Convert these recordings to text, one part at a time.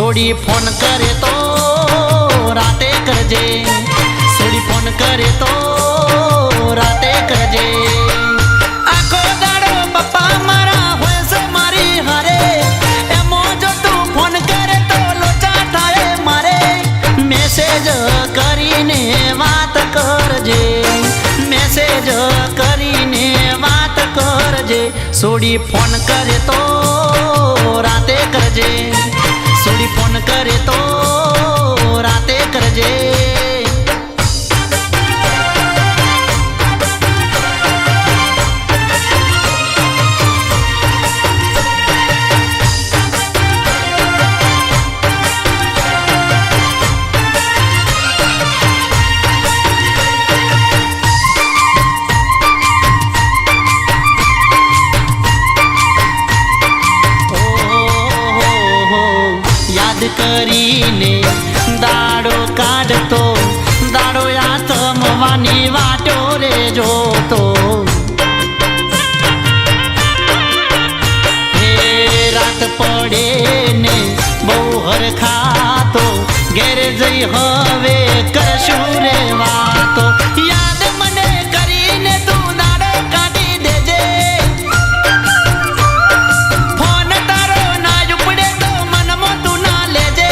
सोडी phone करे तो राते करजे, सोडी फोन करे तो राते करजे। आखो दाड़ो पप्पा मारा होय से मारी हारे, एमो जो तू फोन करे तो लोचा थाए मारे। मैसेज करीने बात करजे, मैसेज करीने बात करजे। सोडी फोन करे तो राते करजे, सोडी फोन करे तो राते करजे। करीने दाड़ो काढतो, दाड़ो आथमवानी वाटो रे जोतो। हे रात पड़े ने बहु हरखातो, घेर जई हवे करशु रे वातो। याद मने करीने तू दाड़ो काढी देजे, फोन तारो ना उपड़े तो मनमो तू ना लेजे।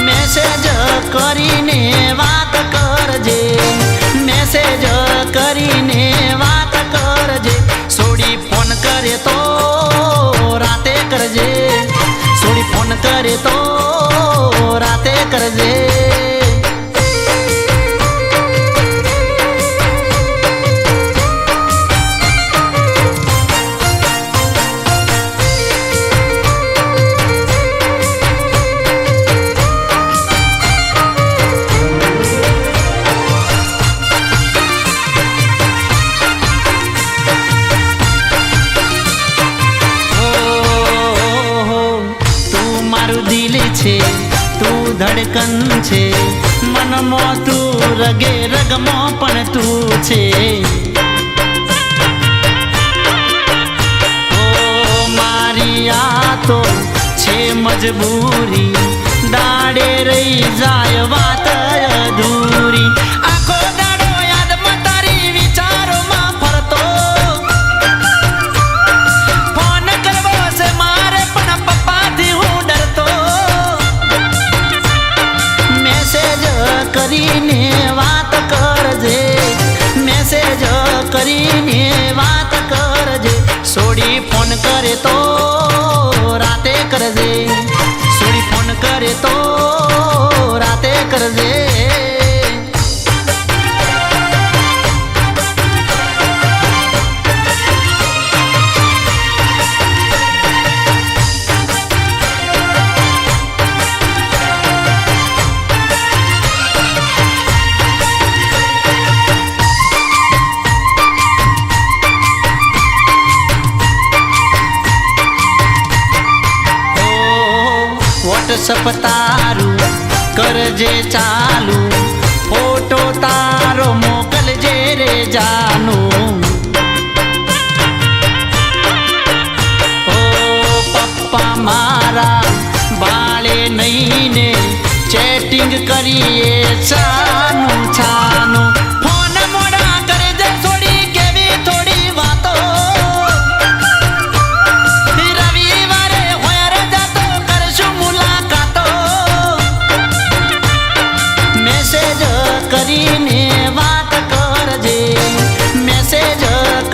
मैसेज करीने बात करजे, मैसेज करीने बात करजे। सोडी फोन करे तो राते करजे, सोडी फोन करे तो राते करजे। तू धड़कन छे मनमो, तू रगे रगमो पण तू छे। ओ मारिया तो छे मजबूरी, दाड़े रही जाय वात अधूरी। आखो दाड़ो याद में तारी विचारों में फरतो, फोन करवो से मारे पण पप्पा थी हूँ डरतो। मैसेज करीने बात करजे, मैसेज करीने बात करजे। सोडी फोन करे तो राते करजे, सोडी फोन करे तो राते करजे। व्हाट्सएप तारू करजे चालू, फोटो तारो मोकलजे रे जानू। ओ पप्पा मारा बाळे नहीं ने चैटिंग करिए छानू छानू। फोन मोड़ा करजे सोडी केवी थोड़ी वातो, रविवारे होयर जातो करशु मुलाकातो। मैसेज करीने बात करजे, मैसेज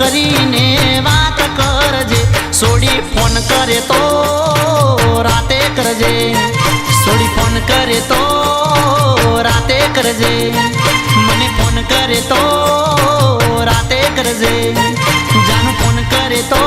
करीने बात करजे। सोडी फोन करे तो राते करजे, सोडी फोन करे तो राते करजे। मने फोन करे तो राते करजे, जानू फोन करे तो